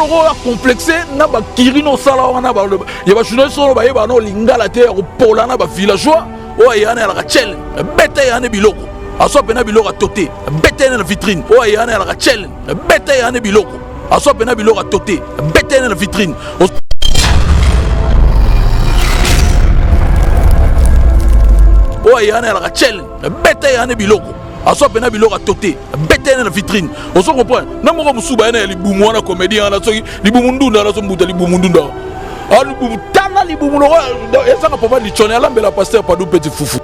loko ya complexé na ba kirino sala wana ba ya ba journaliste no ba yeba no lingala te ko pola na ba villageois o yana la challenge bete yana biloko aso pena biloko toté bete na vitrine o yana la challenge bete yana biloko aso pena biloko toté bete na vitrine o yana la challenge bete yana biloko aso pena biloko toté bete na vitrine oso comprendre na moko musuba yana libumu wana comédien na soki libumu ndunda na so mbuta libumu ndunda libumu tana libumu loko esanga papa lichone alambela pasteur Padou Petit Foufou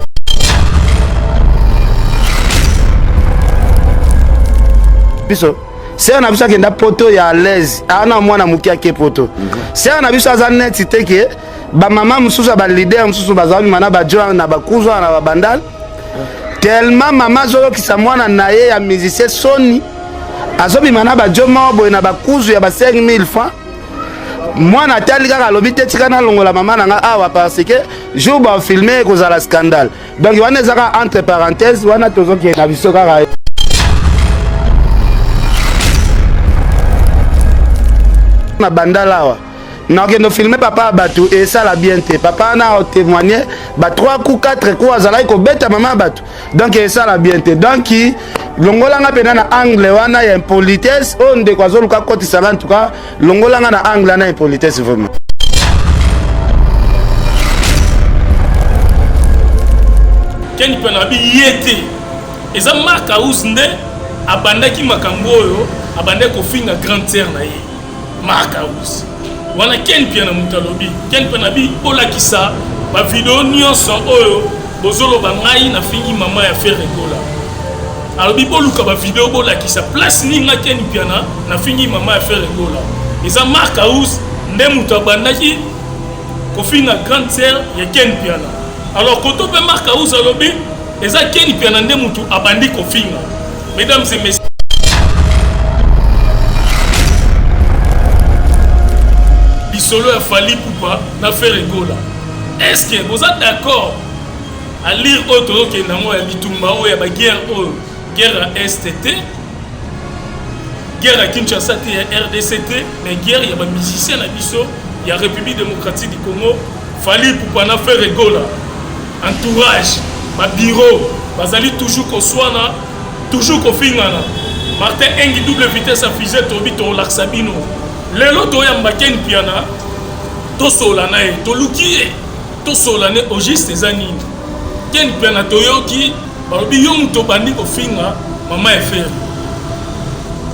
biso c'est na biso kenda poto ya l'aise ana mwana mukia ke poto c'est na biso za net teke ba mama mususu ba leader mususu bazali mana ba joa na ba kuzwa na ba bandal tellement mama zolo ki sa mwana na ye ya musicien Sony azobi mana ba joma boy na ba kuzu ya ba 5000 francs mwana tali kaka lobi te tika longola mama nanga awa parce que jour ba filmer koza la scandale donc wana zaka entre parenthèses wana tozoki na biso kaka na bandala wa na okendo filmer papa batu et ça la bien te papa na témoigner ba 3 coups 4 coups azala ko beta mama batu donc et ça la bien te donc longola nga pena na angle wana ya impolitesse onde kwa zoluka koti sala en tout cas longola nga na angle na impolitesse vraiment Ken pena bi yete eza marka usnde abandaki makambo oyo abande ko finga grande terre na ye marka us wana ken piana mutalobi ken pena bi olakisa ba video nyonso oyo bozolo ba ngai na fingi mama ya faire gola alobi boluka ba video bolakisa place ni nga ken piana na fingi mama ya faire gola eza marka us nde mutu abandaki ko finga grande terre ya ken piana alors koto pe marka us alobi eza ken piana nde mutu abandi ko finga mesdames et messieurs solo a fallu poupa na faire rigola. Est-ce que vous êtes d'accord à lire autre que nango ya bitumba o ya ba guerre o guerre à STT guerre à Kinshasa te ya RDCT mais guerre ya ba musicien na biso ya République démocratique du Congo fallu poupa na faire rigola. Entourage ba bureau bazali toujours ko swana toujours ko fingana Martin Engi double vitesse à fusée tobi to laksabino lelo to ya mbaken piana to solana e to luki to solane au juste ezani ken piana to yoki barobi yo muto bandi ko finga mama e faire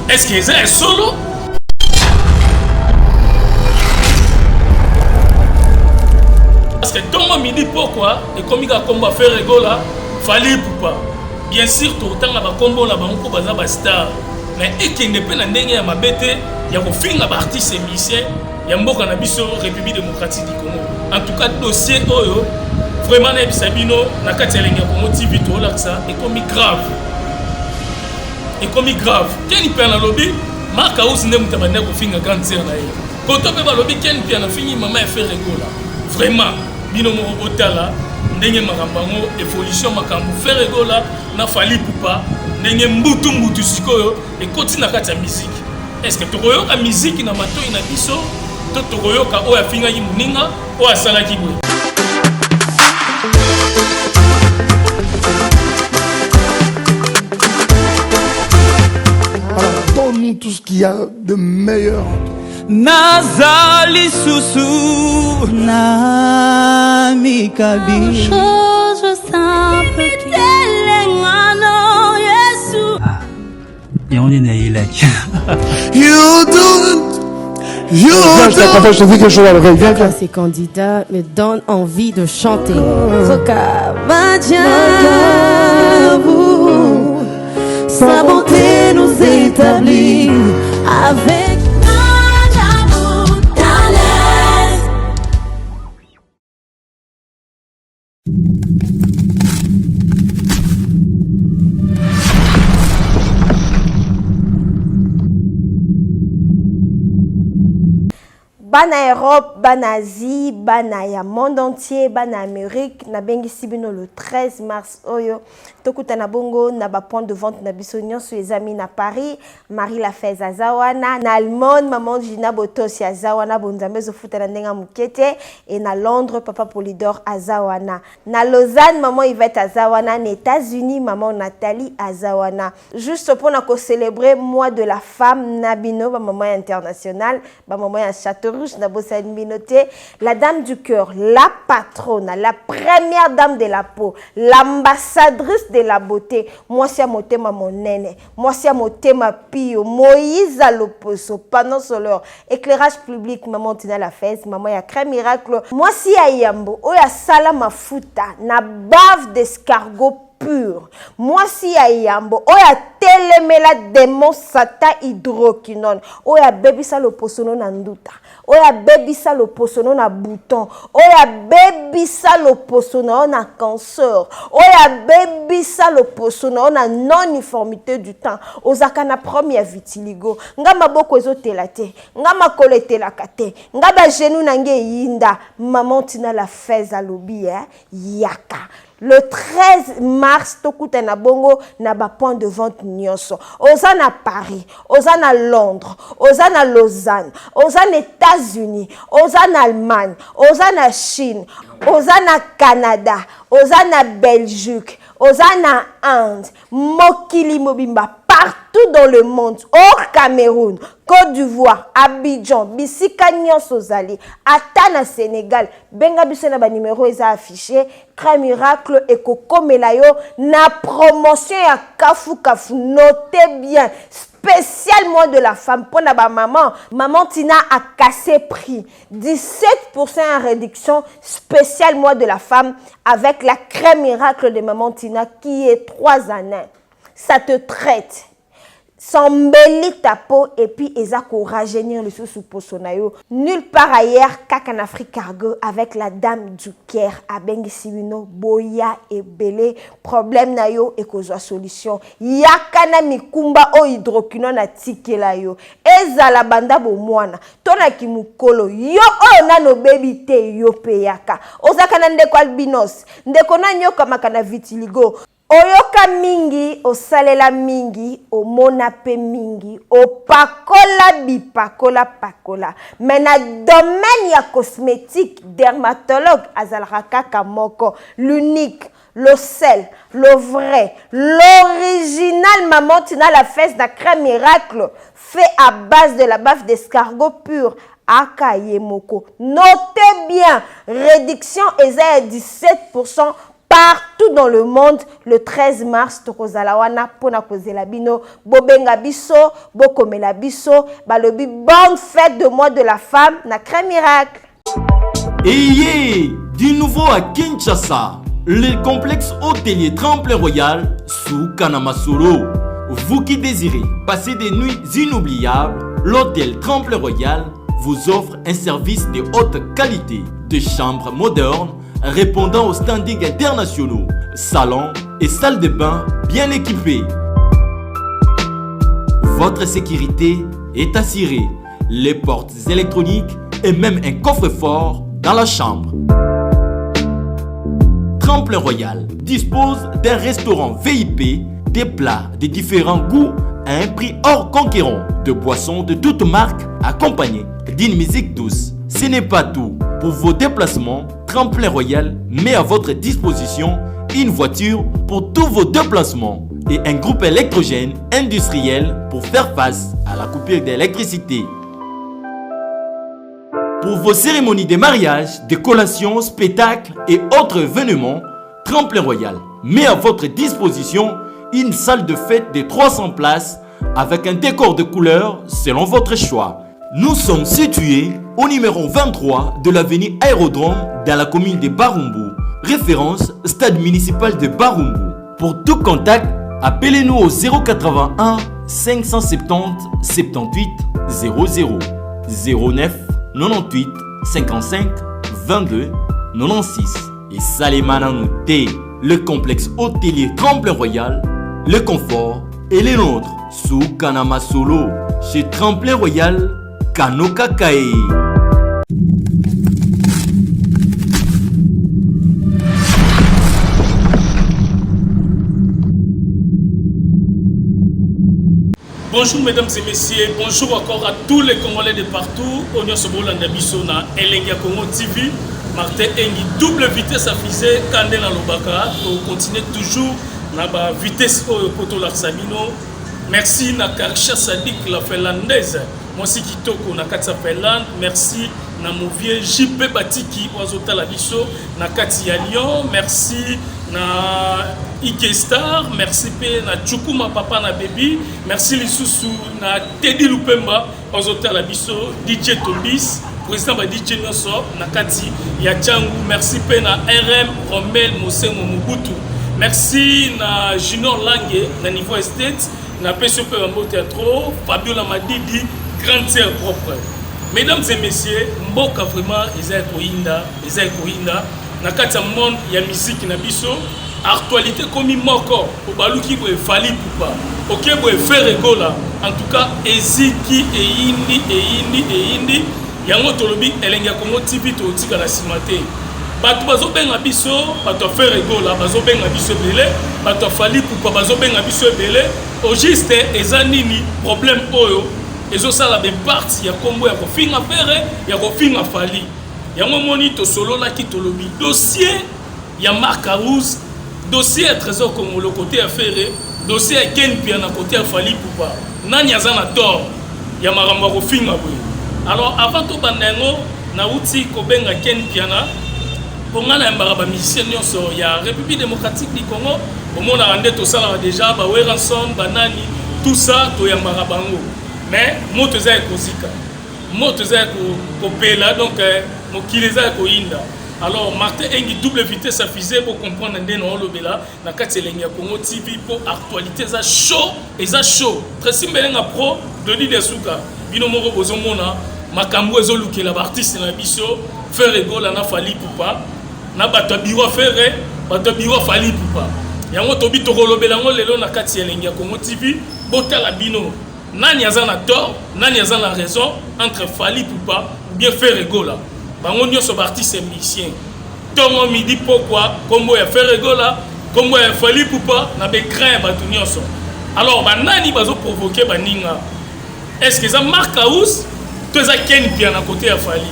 est-ce que c'est solo parce que tomba midi pourquoi et comme ka combat faire rigola fallait pour pas bien sûr tout temps ba combo la banko baza ba star mais ekende pe na ndenge ya mabete ya kofinga ba artiste musicien ya mboka na biso République démocratique du Congo en tout cas dossier oyo vraiment na bisabino na kati ya lenga Congo TV to laksa et comme grave ken pe na lobby marka us ndem tabanda kofinga grande sœur na ye koto pe ba lobby ken pe na fingi mama ya faire rigola vraiment bino mo otala ndenge makambango évolution makambo faire rigola na fali poupa ndenge mbutu sikoyo ekoti na kati ya musique est-ce que tokoyoka musique na matoi na biso to tokoyoka oyo afinga yi muninga oyo asalaki boye donne-nous tout ce qu'il y a de meilleur. Nazali susu na mikabi chose simple telengano Yesu et on est né like You do. Je te dis quelque chose à l'oreille. Viens. Ces candidats me donnent envie de chanter. Sa bonté nous établit avec Bana Europe, Bana Asie, Bana ya monde entier, Bana Amérique, na bengi sibino le 13 mars oyo tokuta na bongo na ba point de vente na biso nyonso ezami na Paris. Marie Lafez azawana na Allemande, maman Gina Botos azawana bonzambe zofuta na ndenga mukete, et na Londres papa Polydor azawana. Na Lausanne maman Yvette azawana, na États-Unis maman Nathalie azawana. Juste pour na ko célébrer mois de la femme nabino ba maman internationale, ba maman à Château-Rouge na bossa minoté, la dame du cœur, la patronne, la première dame de la peau, l'ambassadrice de la beauté, moi c'est motema mon nene, moi c'est motema pio, Moïse à l'opposo, pendant solaire, éclairage public, maman Tina Lafez, maman ya crème miracle, moi si ya yambo, oya sala mafuta, na bave d'escargot pur. Moi si ya yambo, oya telemela démon satan hydroquinone, oya bebisa l'opposono na nduta. Oya bebisa l'opposono na bouton, oya bebisa l'opposono na cancer, oya bebisa l'opposono na non-uniformité du temps. Ozaka na première vitiligo, nga maboko ezotela te, nga makolo etelaka te, nga ba genou nange yinda, maman Tina Lafez alobi yaka. Le 13 mars, tokuta na bongo na ba point de vente nyonso. Oza na Paris, oza na Londres, oza na Lausanne, oza na États-Unis, oza na Allemagne, oza na Chine, oza na Canada, oza na Belgique, oza na Inde, mokili mobimba partout dans le monde, hors Cameroun, Côte d'Ivoire, Abidjan, bisika nyonso zali, ata na Sénégal, benga biso na ba numéro eza affiché, Crème Miracle et Coco Melayo na promotion ya kafu kafu, notez bien, spécial mois de la femme pour na ba maman Tina a cassé prix, 17% en réduction, spécial mois de la femme avec la Crème Miracle de maman Tina qui est 3 années. Ça te traite, s'embellit ta peau et puis ezako rajeunir le sous posonayo. Nulle part ailleurs qu'à Afrique Cargo avec la dame du Caire à Bengisibino, Boya et Belé, problème na yo et kozwa solution. Yakana mikumba o hydroquinone na tikela yo. Ezala banda bo mwana. Tona kimukolo yo o na no baby te yo peyaka. Ozaka na ndeko albinos, ndeko na nyoka makana vitiligo. Oyoka mingi, osalela mingi, omona pe mingi, opakola bipakola pakola. Mais na domaine ya cosmétique, dermatologue azalaka kaka moko, l'unique, le sel, le vrai, l'original maman Tina Lafez na Crème Miracle, fait à base de la bave d'escargot pur. Akayemoko. Notez bien, réduction est à 17%. Partout dans le monde, le 13 mars, tokozalawana pona kozela bino, bobenga biso, bokomela biso, balobi bonne fête de mois de la femme na Crème Miracle. Et du nouveau à Kinshasa, le complexe hôtelier Tremplin Royal sous Kanamasolo. Vous qui désirez passer des nuits inoubliables, l'hôtel Tremplin Royal vous offre un service de haute qualité, de chambres modernes répondant aux standings internationaux, salons et salles de bain bien équipés. Votre sécurité est assurée, les portes électroniques et même un coffre-fort dans la chambre. Tremplin Royal dispose d'un restaurant VIP, des plats de différents goûts à un prix hors conquérant, de boissons de toutes marques accompagnées d'une musique douce. Ce n'est pas tout. Pour vos déplacements, Tremplin Royal met à votre disposition une voiture pour tous vos déplacements et un groupe électrogène industriel pour faire face à la coupure d'électricité. Pour vos cérémonies de mariage, de collations, spectacles et autres événements, Tremplin Royal met à votre disposition une salle de fête de 300 places avec un décor de couleurs selon votre choix. Nous sommes situés au numéro 23 de l'avenue Aérodrome dans la commune de Barumbu, référence stade municipal de Barumbu. Pour tout contact, appelez-nous au 081 570 78 00 09 98 55 22 96 et Salimana Nouté, le complexe hôtelier Tremplin Royal, le confort et les nôtres sous Kanama Solo chez Tremplin Royal Kanoka Kae. Bonjour mesdames et messieurs, bonjour encore à tous les Congolais de partout. On est sur Bolanda Bissona, Elenga Congo TV, Martin Engi, double vitesse affisée, Kandela Lobaka, pour continuer toujours na ba vitesse au poto Larsabino. Merci na Karcha Sadik la Finlandaise, moi aussi qui toko na Katsa Finlande, merci na mon vieux JP Batiki Oazota la Bisso, na Katia Lyon, merci na Ike Star, merci pe na Chukuma Papa na Baby, merci Lisusu na Teddy Lupemba Oazota la Bisso, DJ Tobis, président ba DJ Nyoso na Kati ya Changu, merci pe na RM Romel Mosengo Mubutu, merci na Junior Lange na Niveau Estate, na PSP Rambo Théâtre, Fabiola Madidi, grande sœur propre. Mesdames et messieurs, Mboka vraiment, Isaïe Kohinda, na kati ya monde ya musique na biso, actualité comme moko, au baluki boye fali poupa, ok boye faire rigola, en tout cas, eziki e indi, yango tolobi Elenga Congo TV to tika la simate. Bato bazo benga biso, bato faire rigola, bazo benga biso belé, bato fali poupa, bazo benga biso belé, au juste ezanini problème oyo. Ezo sala be parti ya kombo ya kofinga pere ya kofinga fali yango moni to solo la ki tolobi dossier ya Marc Arouz, dossier ya Trésor Congo le côté affaire, dossier ya Ken Pia na côté Fali Poupa nani azana tort ya maramba kofinga boye. Alors avant to bandengo na uti ko benga Ken Pia na pongana mbara ba musicien nyonso ya République démocratique du Congo au monde rende to sala déjà ba Weranson banani tout ça to ya mbara bango. Mais moto za ekozika moto za kopela donc mokili za koinda. Alors Martin Engi double vitesse affisée pour comprendre ndeno lobela na kati Elenga Congo TV pour actualité za show et za show très simbelenga pro de leader suka bino moko bozomona makambo ezolukela ba artiste na biso faire rigola na Fali Poupa na bato biro faire bato biro Fali Poupa yango tobi tokolobela ngo lelo na kati Elenga Congo TV botala bino nani azana tort, nani azana raison entre Fali Poupa ou bien faire rigola. Bango nyonso artiste musicien. Tongo midi pourquoi kombo ya faire rigola, kombo ya Fali Poupa na be craint batu nyonso. Alors banani bazo provoquer baninga. Est-ce que ça Marc Arouz, to za Ken Pia na côté ya Fali.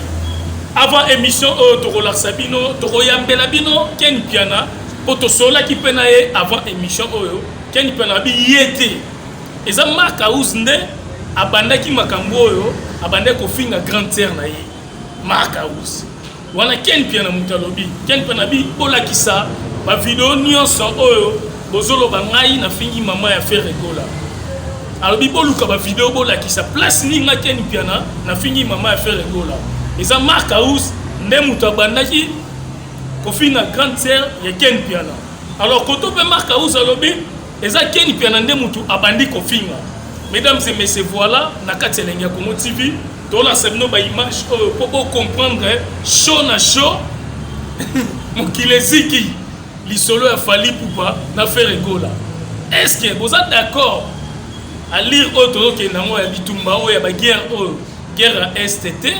Avant émission to Larsabino, to Yambela bino Ken Pia na poto sola ki penaye avant émission oyo Ken Pia na bi yete. Eza Marc Arouz nde abandaki makambo oyo abandaki kofinga grande terre na ye Marc Arouz wana Ken Pia na mutalobi Ken Pia na bi bolakisa ba video nyonso oyo bozoloba ngai na fingi mama ya faire rigola alobi boluka ba video bolakisa place ninga Ken Pia na fingi mama ya faire rigola. Eza Marc Arouz nde muto abandaki kofinga grande terre ya Ken Pia na. Alors koto pe Marc Arouz alobi eza Ken Pia na nde mutu abandi kofinga. Mesdames et messieurs, voilà na kati Elenga Congo TV to la sebno ba image pour comprendre show na show mokileziki lisolo ya Fali Poupa na faire rigola. Est-ce que vous êtes d'accord à lire autre que nango ya bitumba o ya ba guerre guerre à STT,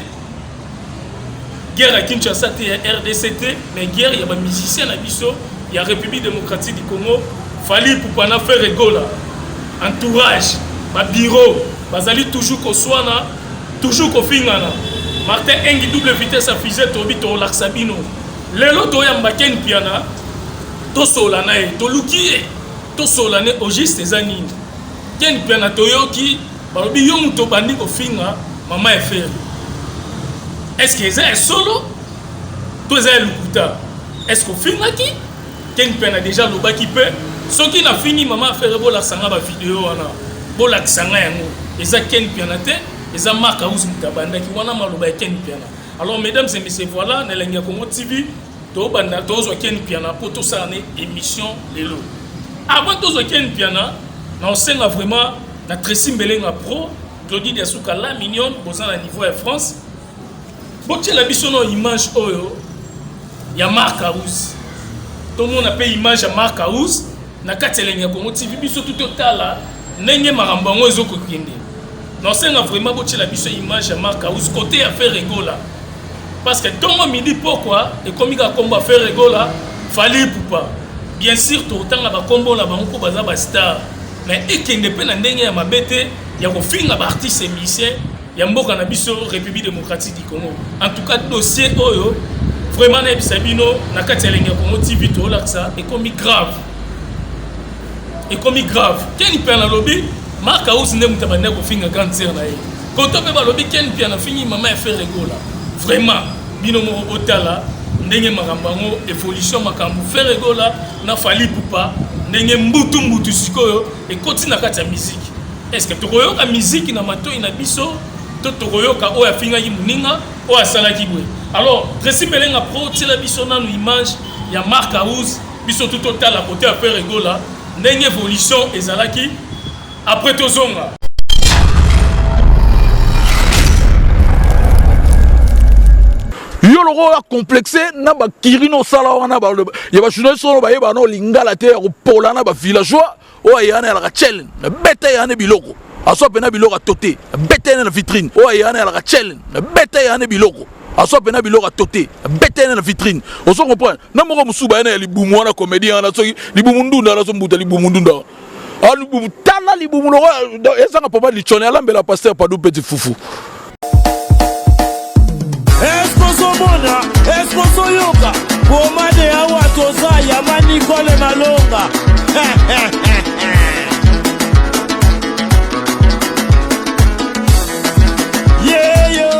guerre à Kinshasa te ya RDCT, mais guerre ya ba musicien na biso ya République démocratique du Congo. Fali Poupa na faire rigola. Entourage, ba bureau, bazali toujours ko swana, toujours ko fingana. Martin Engi double vitesse affisée tobi to Larsabino. Lelo to yamba Ken Pia na to solana e to luki to solane au juste ezanini. Ken Pia na to yoki balobi yo muto bandi ko finga mama e faire. Est-ce que c'est solo? To za lukuta. Est-ce que finga ki? Ken Pia na déjà lo ba ki peut. Ce qui n'a fini maman a fait la sanga ba vidéo wana bola sanga yango eza Ken Pia na te eza Marc Arouz mutabanda ki wana maloba Ken Pia na. Alors mesdames et messieurs, voilà na Elenga Congo TV to banda to zo Ken Pia na poto ça né émission lelo. Avant to zo Ken Pia na on sait vraiment na Tracy Mbelenga pro Claudie Diasuka la mignonne boza na niveau ya France. Botie la biso no image oyo ya Marc Arouz. Tout le monde a payé image à Marc Arouz. Na kati Elenga Congo TV biso tout totala ndenge makambo ngo ezokokende. Non c'est vraiment botie la biso image à Marc Arouz côté à faire rigola. Parce que tongo midi pourquoi et comme ka komba faire rigola Fali Poupa. Bien sûr tout temps ba kombo la bango baza ba star. Mais ekende pe na ndenge ya mabete ya kofinga ba artiste musicien ya mboka na biso République démocratique du Congo. En tout cas dossier oyo vraiment na bisabino na kati ya Lenga Congo TV to laksa et comme grave. Et comme grave. Ken pe na lobby Mark House ndem tabanda kofinga grande sœur na ye. Quand on peut lobby Ken pe na fini maman a fait rigola. Vraiment bino mo otala ndenge makambango évolution makambu faire rigola na fali pupa ndenge mbutu sikoyo et continue na kati ya musique. Est-ce que tokoyoka musique na matoi na biso to tokoyoka o ya finga yimuninga o asala kibwe. Alors Tracy Belenga pro tila biso na image ya Mark House biso tout total à côté à faire rigola ndenge évolution ezalaki après tozonga. Yo loko a complexé na ba kirino sala wana ba ya ba journaliste no ba yeba no lingala te ko pola na ba villageois o yana la challenge na bete yana biloko aso pena biloko toté bete na vitrine o yana la challenge na bete yana biloko aso pena biloko toté bete na vitrine on se comprend na moko musuba yana libumu wana comédien na so libumu ndunda na so mbuta libumu ndunda a libumu tala libumu no ezanga papa lichone alambela pasteur Padou Petit Foufou. Eskozomona, eskozoyoka, pomade awa toza ya Manicole Malonga. Yeyo,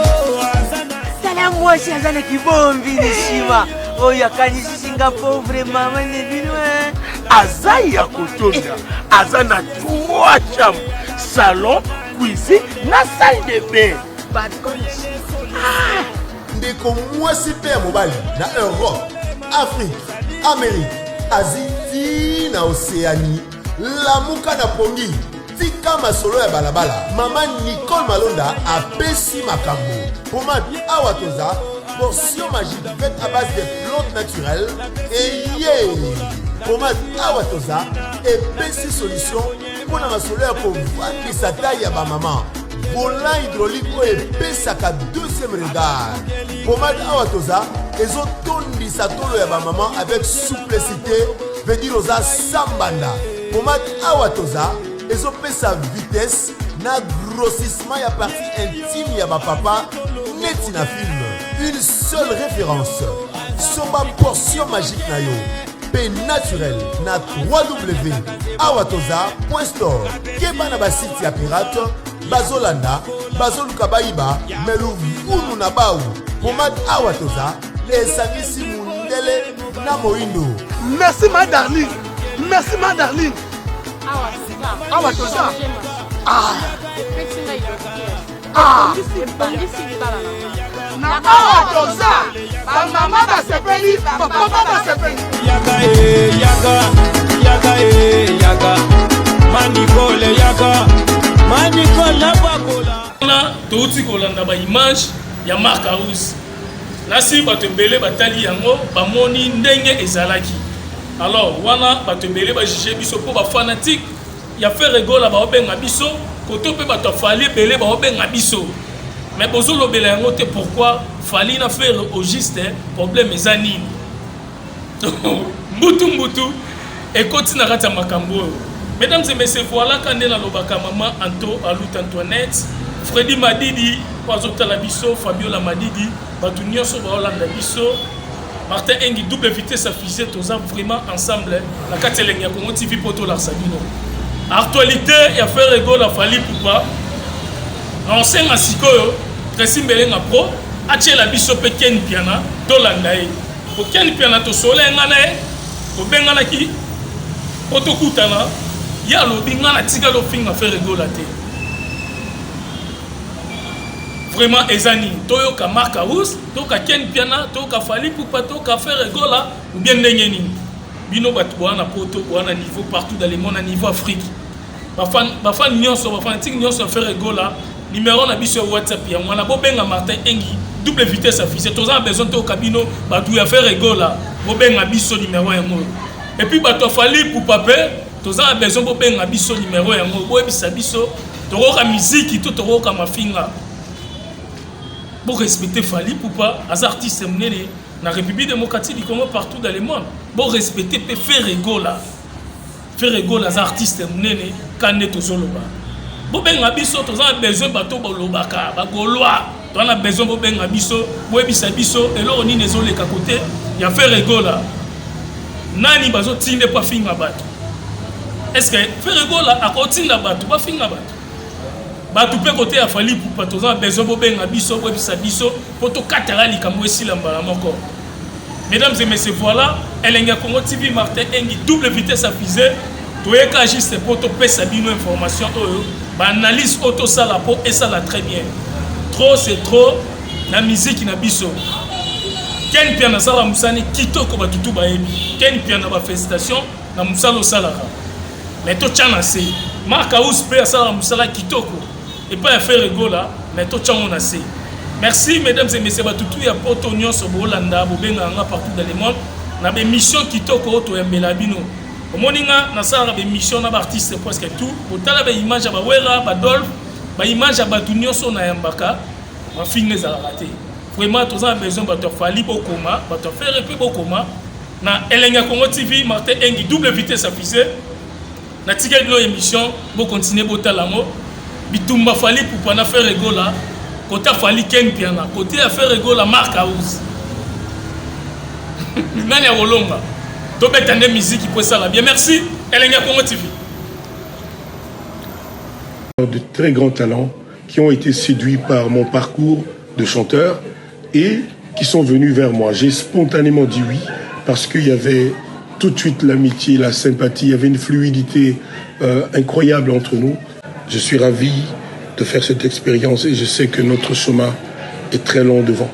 salam moi chazana kibombi nishima. Oya kanisi Singapore vraiment manebinwe. Azaya kotonda, azana 3 chambres, salon, cuisine, na salle de bain. Ndeko mwasi pe ya mobali na Europe, Afrique, Amérique, Asie na Océanie, lamuka na pongi tika masolo ya balabala. Maman Nicole Malonda apesi makambo. Pomade awa toza portion magique faite à base de plantes naturelles et pomade awa toza epesi solution pour na masolo ya kovandisa taille ya ba maman. Volant hydraulique epesaka deuxième regard. Pomade awatoza ezotondisa tolo ya ba maman avec souplicité, veut dire oza sambanda. Pomade awatoza ezopesa vitesse na grossissement ya partie intime ya ba papa neti na film. Une seule référence. Soba portion magique na yo. P naturel na www.awatoza.store. Keba na ba site ya pirate bazolanda bazoluka baiba meluvunu na bau. Pomade awatoza esangisi mundele na moindo. Merci ma darling. Merci ma darling. Awatoza. Na awatoza. Ba mama ba sepeli, ba papa ba sepeli. Yaga. Manicole yaga. Na touti kolanda ba image ya Mark House. Nasi bato belé batali yango bamoni ndenge ezalaki. Alors wana bato belé ba juger biso po ba fanatique ya faire rigola ba obenga biso koto pe bato fali belé ba obenga biso. Mais bozo lo belé yango te pourquoi fali na faire au juste problème ezani. Mbutu et continue à makambo. Mesdames et messieurs, voilà quand on est dans le maman Anto, Alut Antoinette, Freddy Madidi, Pazota Labisso, Fabiola Madidi, Batunio Soba Hollande Bisso, Martin Engi, double vitesse à fusée, tous vraiment ensemble, la Kateleng, il y a comme TV Poto Larsabino. Actualité, il y a fait rigolo, la Fali Poupa, ancien à Sikoyo, Tracy Belenga Pro, Ache la Bisso Ken Piana, Dolandae. Pour Ken Piana, to Soleil Nganae, pour Bengana qui, Poto Koutana. Ya lobi ngana tika lo finga faire rigola te. Vraiment ezani toyoka Mark House, toyoka Ken Piana, toyoka Fali Poupa, toyoka faire rigola ou bien ndenge nini. Bino batu wana poto wana niveau partout dans le monde, à niveau Afrique. Bafan nyonso, bafan tik nyonso faire rigola. Numéro na biso WhatsApp ya mwana bobenga Martin Engi double vitesse affichée. Toza besoin toyoka bino batu ya faire rigola. Bobenga biso numéro ya mo. Et puis batu Fali Poupa pe tous a besoin de faire un biso numéro 1. Toroka musique, toroka mafinga. Pour respecter Fali Poupa, les artistes menés dans la République démocratique du Congo partout dans le monde. Pour respecter, faire rigola. Faire rigola les artistes menés quand on est aux Zoloba. bobenga biso toza besoin bato bolobaka bagolwa toza besoin bobenga biso boyebisa biso eloko nini ezoleka kote ya faire egola nani bazotinda pa finga bato est-ce que faire egola akotinda bato bafinga bato bato pe kote ya fali pupa toza besoin bobenga biso boyebisa biso po tokatala likambo esila mbala moko. Mesdames et messieurs, voilà Elenga Congo TV Martin Engi double vitesse à fusée. Toyeka juste pour te passer une information, analyse auto ça la peau et ça la très bien. Trop c'est trop la musique na biso. Ken piana sala musani kitoko batutu baebi. Ken piana ba félicitation na musalo salara. Mais to chana se. Marka uspe sala musala kitoko. Et pas faire rigola, mais to chana na se. Merci mesdames et messieurs, batutu ya poto nyonso bolanda bobenga nga partout dans le monde. Na be mission kitoko to ya melabino. Omoninga na sala be mission na artiste presque tout. Botala be image ba wera ba dolph, ba image ba nyonso na yambaka. Ma finge za raté. Vraiment tous en besoin bato fali bokoma, bato faire pe bokoma. Na Elenga Congo TV Martin Engi double vitesse affichée. Na tika de émission bo continuer botala mo. Bitumba fali pour pas faire rigola. Côté fali ken piana, côté à faire rigola marque house. Nani a rolonga. To betande musique pour ça là. Bien merci Elenga Congo TV. De très grands talents qui ont été séduits par mon parcours de chanteur et qui sont venus vers moi. J'ai spontanément dit oui parce qu'il y avait tout de suite l'amitié, la sympathie, il y avait une fluidité incroyable entre nous. Je suis ravi de faire cette expérience et je sais que notre chemin est très long devant.